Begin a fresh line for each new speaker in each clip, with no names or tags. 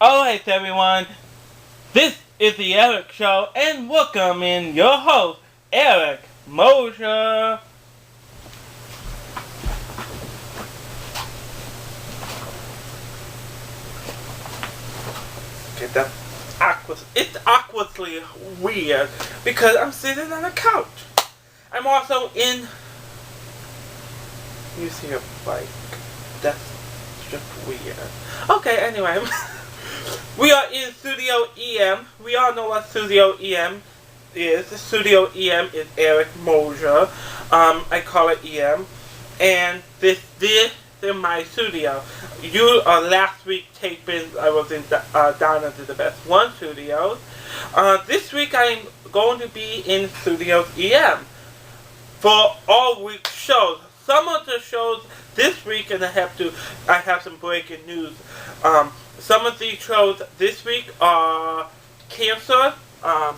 Alright everyone, this is the Eric Show, and welcome in your host, Eric Moser. Okay, it's awkwardly weird because I'm sitting on a couch. I'm also in using a bike. That's just weird. Okay, anyway. We are in Studio EM. We all know what Studio EM is. Studio EM is Eric Moser. I call it EM. And this is my studio. Last week taping, I was in down at the Best One Studios. This week I'm going to be in Studio EM for all week shows. Some of the shows this week, and I have some breaking news. Some of these shows this week are canceled. I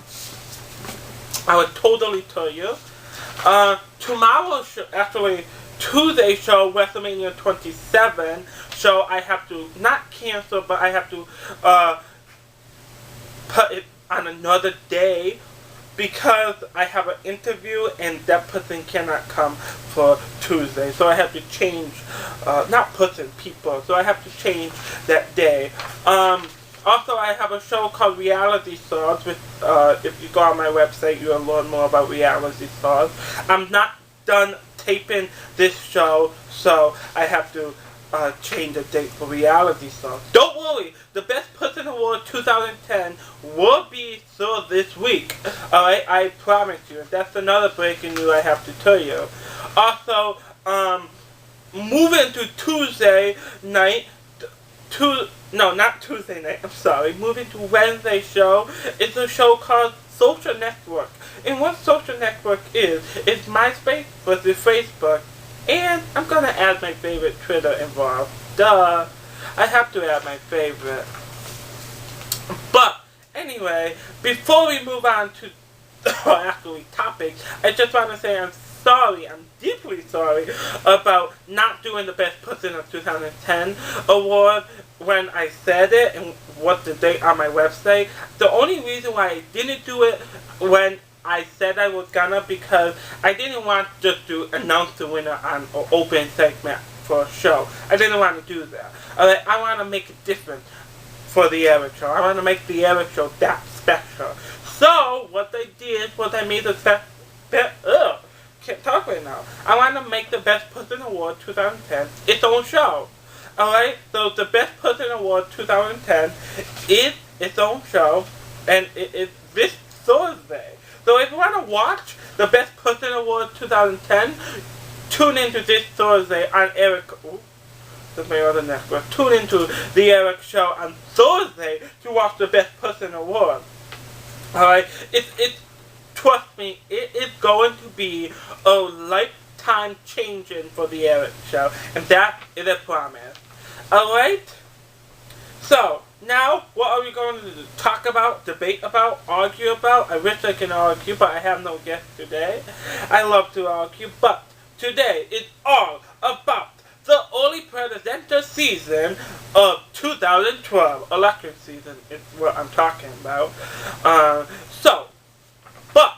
would totally tell you. Tomorrow, actually Tuesday show, WrestleMania 27 show, I have to not cancel, but I have to put it on another day because I have an interview and that person cannot come for Tuesday. So I have to change, people, so I have to change that day. Also, I have a show called Reality Stars, which, if you go on my website, you'll learn more about Reality Stars. I'm not done taping this show, so I have to change the date for Reality Stars. Don't worry, the Best Person Award 2010 will be still this week. Alright, I promise you. That's another breaking news I have to tell you. Also, moving to Tuesday night, not Tuesday night, I'm sorry, moving to Wednesday show, it's a show called Social Network. And what Social Network is MySpace versus Facebook. And I'm going to add my favorite Twitter involved. Duh. I have to add my favorite. But, anyway, before we move on to topics, I just want to say I'm deeply sorry about not doing the Best Person of 2010 award when I said it and what the date on my website. The only reason why I didn't do it when I said I was gonna, because I didn't want just to announce the winner on an open segment for a show. I didn't want to do that. I want to make it different for the Eric Show. I want to make the Eric Show that special. So, what I did was I made can't talk right now. I want to make the Best Person Award 2010 its own show. Alright, so the Best Person Award 2010 is its own show, and it is this Thursday. So if you want to watch the Best Person Award 2010, tune into this Thursday on Eric. That's my other network. Tune into the Eric Show on Thursday to watch the Best Person Award. Alright, trust me, it is going to be a lifetime changing for the Eric Show, and that is a promise. Alright? So, now, what are we going to talk about, debate about, argue about? I wish I can argue, but I have no guest today. I love to argue, but today is all about the early presidential season of 2012. Election season is what I'm talking about. But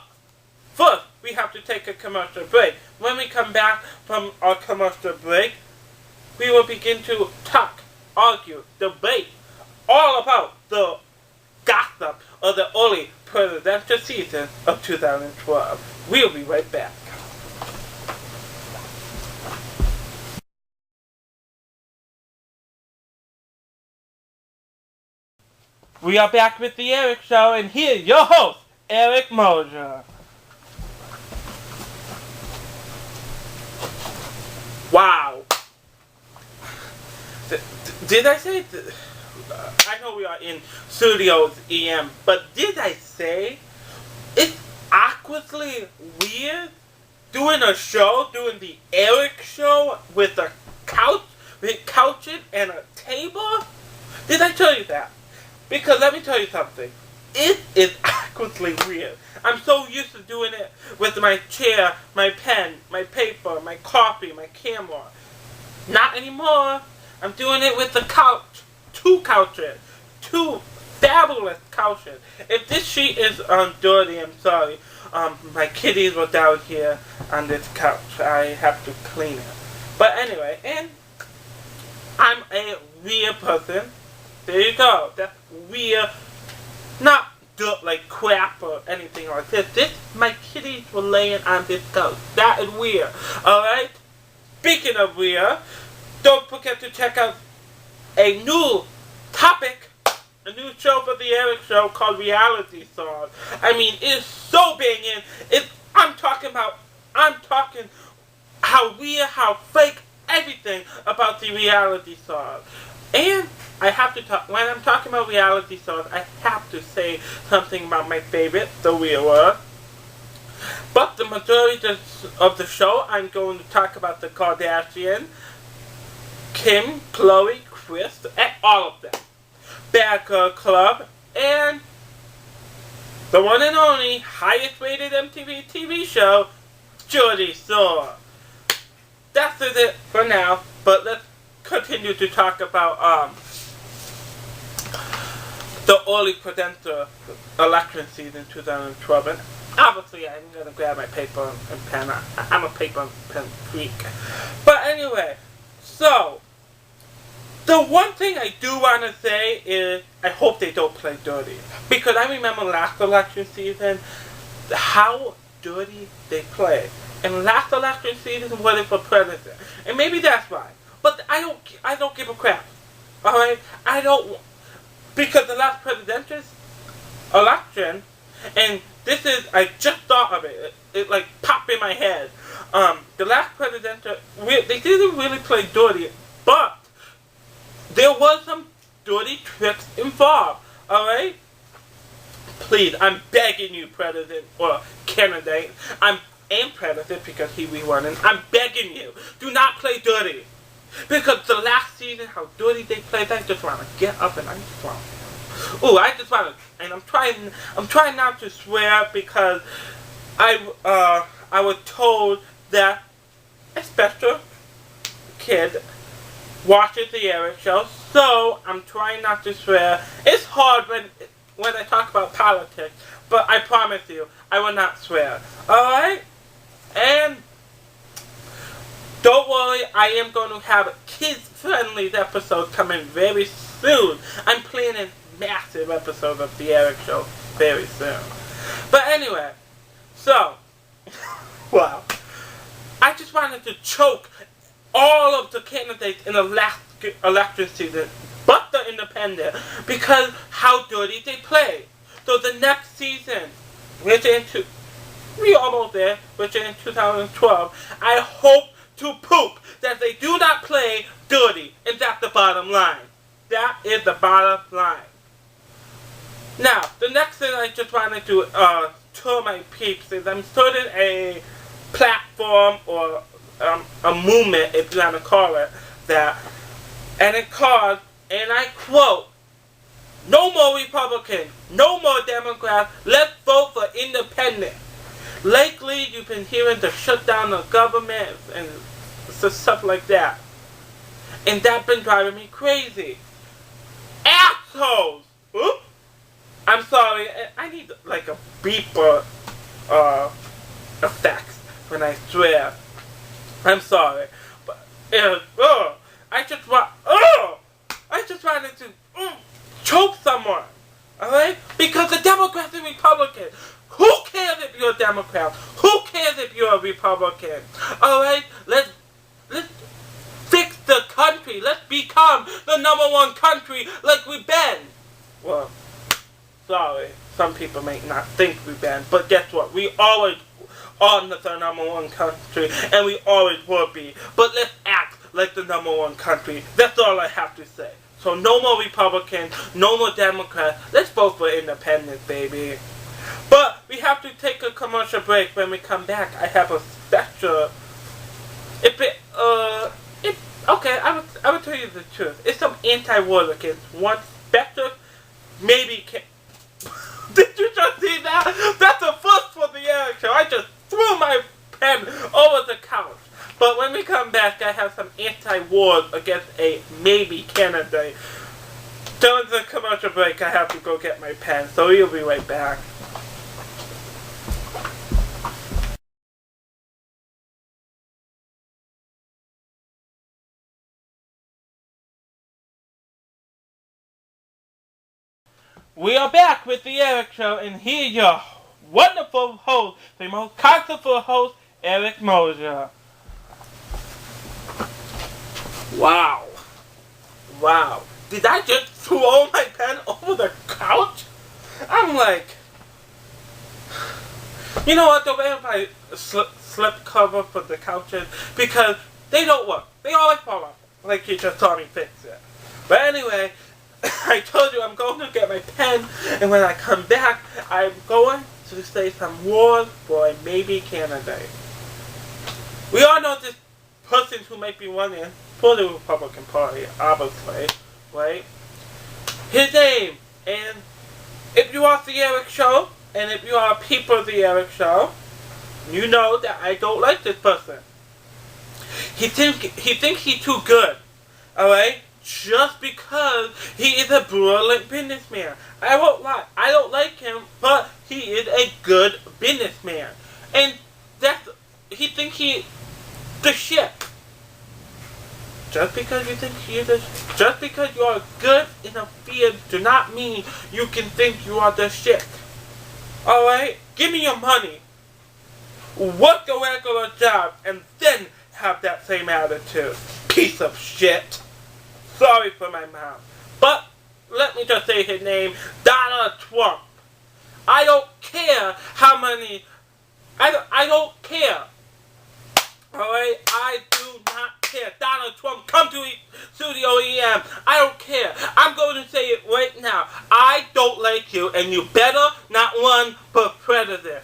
first, we have to take a commercial break. When we come back from our commercial break, we will begin to talk, argue, debate, all about the gossip of the early presidential season of 2012. We'll be right back. We are back with the Eric Show, and here's your host, Eric Moser. Wow. Did I say... I know we are in Studios EM, but did I say it's awkwardly weird doing a show, doing the Eric Show with a couch, with couches and a table? Did I tell you that? Because let me tell you something. It is awkwardly weird. I'm so used to doing it with my chair, my pen, my paper, my coffee, my camera. Not anymore. I'm doing it with the couch. 2 couches. two fabulous couches. If this sheet is dirty, I'm sorry. My kitties were down here on this couch. I have to clean it. But anyway, and I'm a weird person. There you go. That's weird. Not dirt like crap or anything like this. My kitties were laying on this couch. That is weird. Alright? Speaking of weird, don't forget to check out a new topic, a new show for the Eric Show called Reality Stars. I mean, it's so banging. I'm talking how weird, how fake, everything about the reality stars. And I have to talk, when I'm talking about reality stars, I have to say something about my favorite, The Wheeler. But the majority of the show, I'm going to talk about the Kardashians, Kim, Khloe, Kris, and all of them. Bad Girl Club, and the one and only highest rated MTV TV show, Jersey Shore. That's it for now, but let's continue to talk about the early Presidental election season 2012. And obviously, I'm going to grab my paper and pen. I'm a paper and pen freak. But anyway, so the one thing I do want to say is I hope they don't play dirty. Because I remember last election season how dirty they played. And last election season was it for president. And maybe that's why. But I don't give a crap. Alright? I don't, because the last presidential election, and this is, I just thought of it. It like popped in my head. The last presidential, they didn't really play dirty, but there was some dirty tricks involved. Alright? Please, I'm begging you, president or candidate. And president, because he won, and I'm begging you, do not play dirty. Because the last season, how dirty they played, I just want to get up and I just want to, ooh, I just want to, and I'm trying not to swear because I was told that a special kid watches the Eric Show, so I'm trying not to swear. It's hard when I talk about politics, but I promise you, I will not swear. Alright? And don't worry, I am going to have kids-friendly episodes coming very soon. I'm planning massive episodes of the Eric Show very soon. But anyway, so, wow. I just wanted to choke all of the candidates in the last election season, but the Independent, because how dirty they play. So the next season, we almost there, which is in 2012, I hope to poop that they do not play dirty, and that's the bottom line. That is the bottom line. Now, the next thing I just wanted to tell my peeps is I'm starting a platform or a movement, if you want to call it that, and it calls, and I quote, "No more Republicans, no more Democrats, let's vote for Independents." Lately, you've been hearing the shutdown of government and stuff like that. And that's been driving me crazy. Assholes! Oops. I'm sorry, I need like a beeper effect when I swear. I'm sorry. But, I just wanted to choke someone. Alright? Because the Democrats and Republicans, who cares if you're a Democrat? Who cares if you're a Republican? Alright? Let's fix the country. Let's become the #1 country like we've been. Well, sorry. Some people may not think we've been. But guess what? We always are the #1 country. And we always will be. But let's act like the #1 country. That's all I have to say. So no more Republicans, no more Democrats. Let's vote for Independence, baby. But we have to take a commercial break. When we come back, I have a special. Okay, I will tell you the truth. It's some anti-war against one special, maybe can. Did you just see that? That's a first for the Eric Show. I just threw my pen over the couch. But when we come back, I have some anti-war against a maybe candidate. During the commercial break, I have to go get my pen, so we'll be right back. We are back with the Eric Show, and here your wonderful host, the most constantful host, Eric Moser. Wow. Wow. Did I just throw my pen over the couch? I'm like... You know what, the way my slip cover for the couches, because they don't work. They always fall off. Like you just saw me fix it. But anyway... I told you I'm going to get my pen, and when I come back, I'm going to say some words for a maybe candidate. We all know this person who might be running for the Republican Party, obviously, right? His name, and if you watch the Eric Show, and if you are people of the Eric Show, you know that I don't like this person. He thinks he's too good, alright? Just because he is a brilliant businessman. I won't lie, I don't like him, but he is a good businessman. And he thinks he the shit. Just because you think just because you are good in a field do not mean you can think you are the shit. Alright? Give me your money. Work a regular job and then have that same attitude. Piece of shit. Sorry for my mouth. But let me just say his name, Donald Trump. I don't care how many... I don't care. Alright? I do not care. Donald Trump, come to Studio EM. I don't care. I'm going to say it right now. I don't like you, and you better not run for president.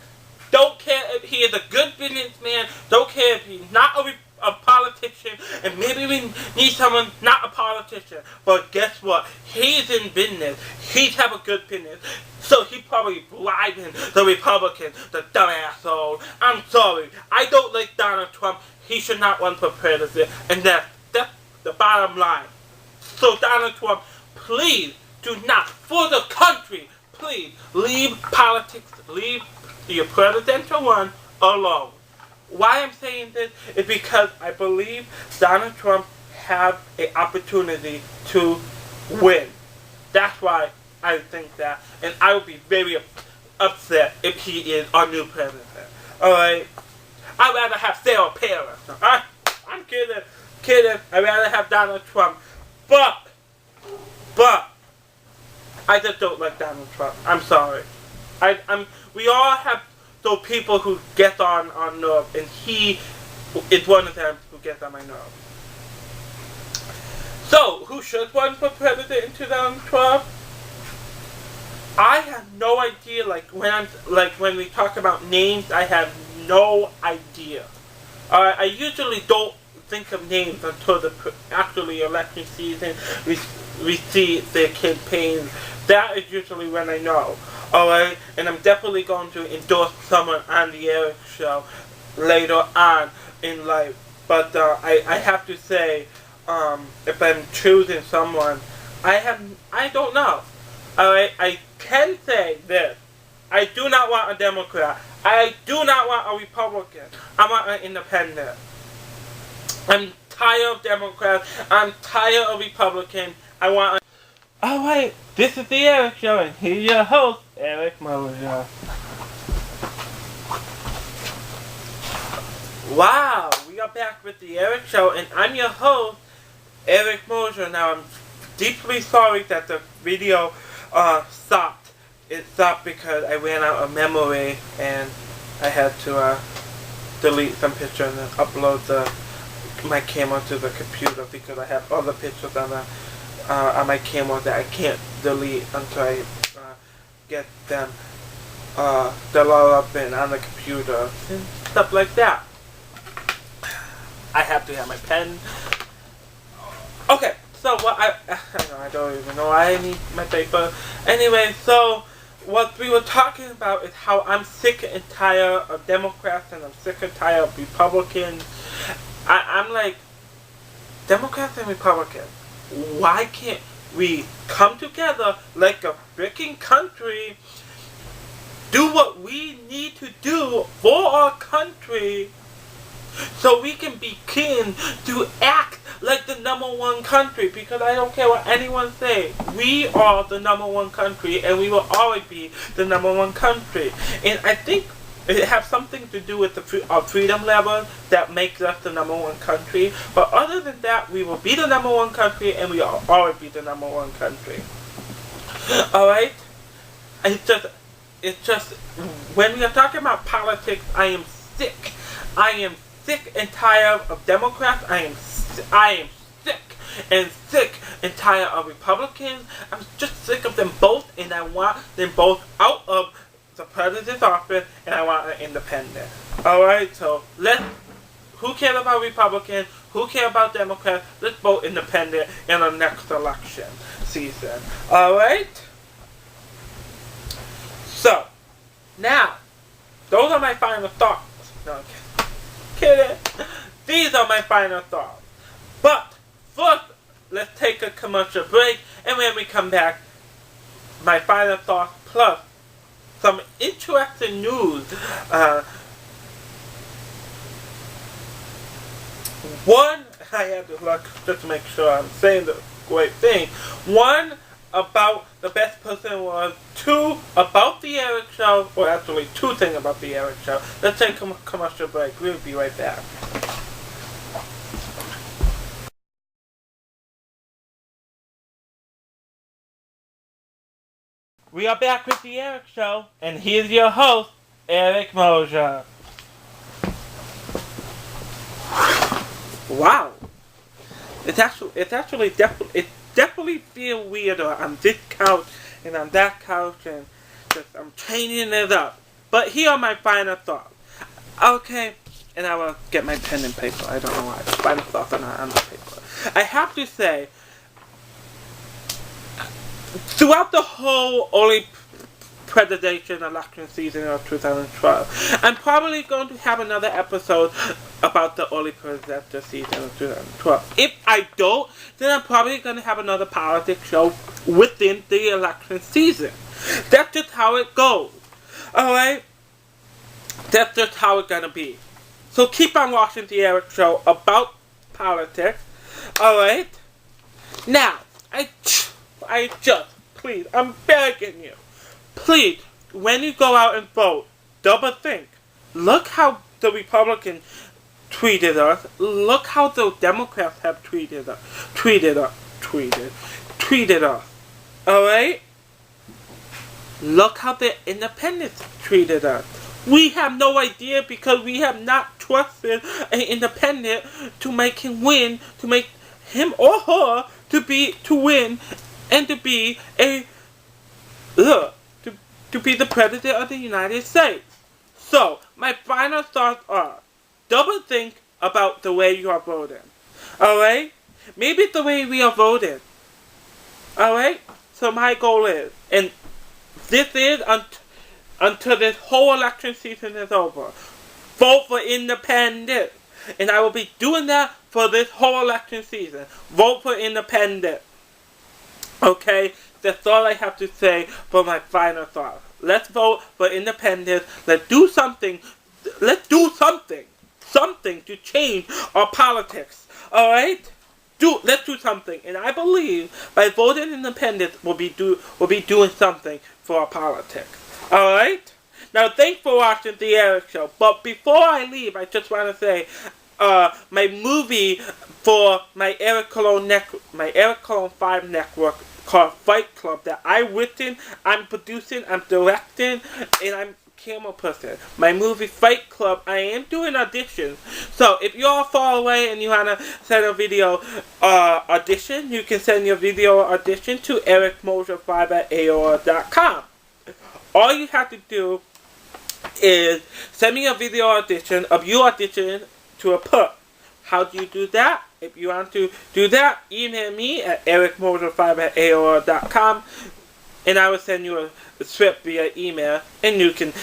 Don't care if he is a good businessman. Don't care if he's not a politician, and maybe we need someone not a politician, but guess what? He's in business. He's have a good business, so he probably bribing the Republicans, the dumb asshole. I'm sorry, I don't like Donald Trump. He should not run for president, and that's the bottom line. So Donald Trump, please do not, for the country, please leave politics, leave your presidential run alone. Why I'm saying this is because I believe Donald Trump has an opportunity to win. That's why I think that. And I would be very upset if he is our new president. Alright? I'd rather have Sarah Paris. I'm kidding. I'd rather have Donald Trump. But, I just don't like Donald Trump. I'm sorry. We all have those people who get on nerve, and he is one of them who gets on my nerve. So, who should run for president in 2012? I have no idea. When we talk about names, I have no idea. I usually don't think of names until the actually election season. We see their campaigns. That is usually when I know. Alright, and I'm definitely going to endorse someone on the Eric Show later on in life. But I have to say, if I'm choosing someone, I don't know. Alright, I can say this. I do not want a Democrat. I do not want a Republican. I want an independent. I'm tired of Democrats. I'm tired of Republicans. I want a... Alright, this is the Eric Show, and here's your host, Eric Moser. Wow, we are back with the Eric Show, and I'm your host, Eric Moser. Now, I'm deeply sorry that the video stopped. It stopped because I ran out of memory, and I had to delete some pictures and upload my camera to the computer because I have other pictures on my camera that I can't delete until I get them developed on the computer and stuff like that. I have to have my pen. Okay, so what I don't even know why I need my paper. Anyway, so what we were talking about is how I'm sick and tired of Democrats and I'm sick and tired of Republicans. I'm like, Democrats and Republicans, why can't we come together like a freaking country, do what we need to do for our country, so we can begin to act like the #1 country, because I don't care what anyone say. We are the #1 country, and we will always be the #1 country. And I think it has something to do with our freedom level that makes us the #1 country. But other than that, we will be the #1 country, and we will always be the #1 country. Alright? It's just, when we are talking about politics, I am sick. I am sick and tired of Democrats. I am sick and tired of Republicans. I'm just sick of them both, and I want them both out of the president's office, and I want an independent. Alright, so who cares about Republicans? Who cares about Democrats? Let's vote independent in the next election season. Alright? So, now, those are my final thoughts. No, I'm kidding. These are my final thoughts. But first, let's take a commercial break, and when we come back, my final thoughts plus some interesting news. One, I have to look just to make sure I'm saying the right thing. One, about the best person was. Two, about the Eric Show. Or actually, two things about the Eric Show. Let's take a commercial break. We'll be right back. We are back with the Eric Show, and here's your host, Eric Moser. Wow. It definitely feels weirder on this couch and on that couch, and just I'm changing it up. But here are my final thoughts. Okay, and I will get my pen and paper. I don't know why. Final thoughts are not on the paper. I have to say, throughout the whole early presidential election season of 2012, I'm probably going to have another episode about the early presidential season of 2012. If I don't, then I'm probably going to have another politics show within the election season. That's just how it goes. Alright? That's just how it's going to be. So keep on watching the Eric Show about politics. Alright? Now, please, I'm begging you. Please, when you go out and vote, double think. Look how the Republicans treated us. Look how the Democrats have treated us. Alright? Look how the Independents treated us. We have no idea because we have not trusted an independent to make him win, to make him or her to win, and to be to be the President of the United States. So, my final thoughts are, double think about the way you are voting. Alright? Maybe it's the way we are voting. Alright? So my goal is, and this is until this whole election season is over, vote for independent. And I will be doing that for this whole election season. Vote for independent. Okay? That's all I have to say for my final thought. Let's vote for independence. Let's do something. Something to change our politics. Alright? Let's do something. And I believe by voting independent we'll be doing something for our politics. Alright? Now thanks for watching the Eric Show. But before I leave, I just want to say my movie for my Eric Cologne 5 network called Fight Club that I've written, I'm producing, I'm directing, and I'm camera person. My movie Fight Club, I am doing auditions. So if you're far away and you want to send a video audition, you can send your video audition to ericmoser5@aol.com. All you have to do is send me a video audition of you auditioning to a perp. How do you do that? If you want to do that, email me at ericmoser5@aol.com, and I will send you a script via email, and you can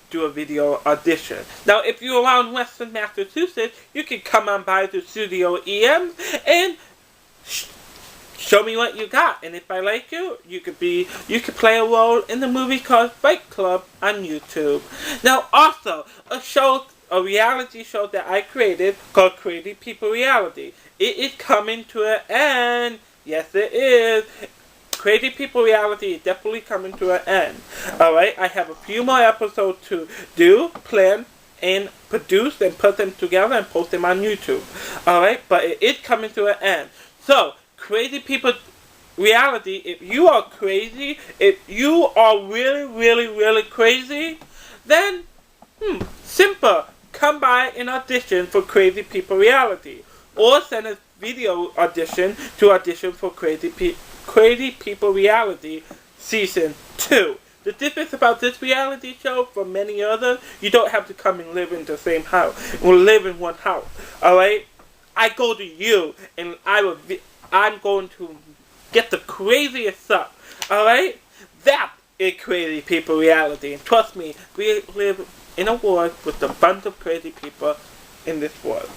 do a video audition. Now, if you're around Western Massachusetts, you can come on by to Studio EM and show me what you got, and if I like you, you could play a role in the movie called Fight Club on YouTube. Now, also a reality show that I created called Crazy People Reality. It is coming to an end. Yes, it is. Crazy People Reality is definitely coming to an end. Alright, I have a few more episodes to do, plan, and produce, and put them together and post them on YouTube. Alright, but it is coming to an end. So, Crazy People Reality, if you are crazy, if you are really, really, really crazy, then, simple. Come by and audition for Crazy People Reality. Or send a video audition to audition for Crazy People Reality Season 2. The difference about this reality show from many others, you don't have to come and live in the same house. We'll live in one house. Alright? I go to you and I'm going to get the craziest stuff. Alright? That is Crazy People Reality. And trust me, we live in a world with a bunch of crazy people in this world.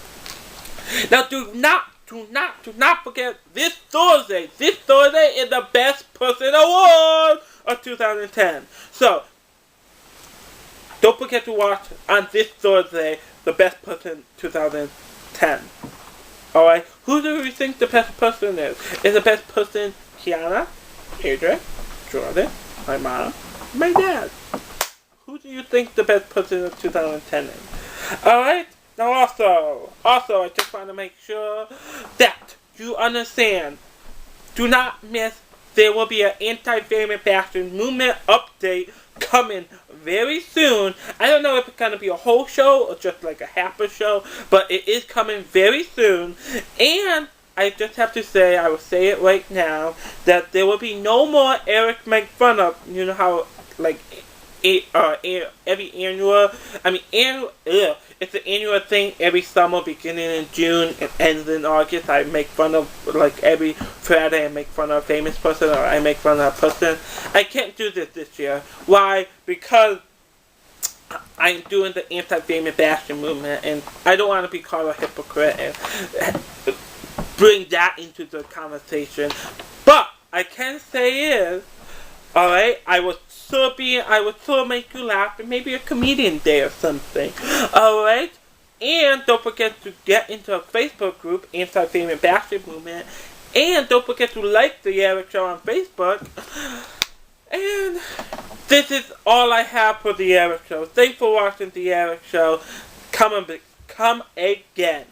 Now do not forget this Thursday. This Thursday is the Best Person Award of 2010. So, don't forget to watch on this Thursday the Best Person 2010. Alright? Who do you think the best person is? Is the best person Kiana, Adrian, Jordan, my mom, my dad? Who do you think the best person of 2010 is? Alright? Now also, I just want to make sure that you understand. Do not miss, there will be an anti-famous fashion movement update coming very soon. I don't know if it's going to be a whole show or just like a half a show, but it is coming very soon. And I just have to say, I will say it right now, that there will be no more Eric make fun of. You know how, like, every annual, it's an annual thing every summer, beginning in June and ends in August. I make fun of, like, every Friday I make fun of a famous person, or I make fun of a person. I can't do this year. Why? Because I'm doing the anti-famous fashion movement, and I don't want to be called a hypocrite and bring that into the conversation. But I can say is, alright, I will still make you laugh, and maybe a comedian day or something. Alright? And don't forget to get into a Facebook group, Anti-Famous Fashion Movement. And don't forget to like the Eric Show on Facebook. And this is all I have for the Eric Show. Thanks for watching the Eric Show. Come again.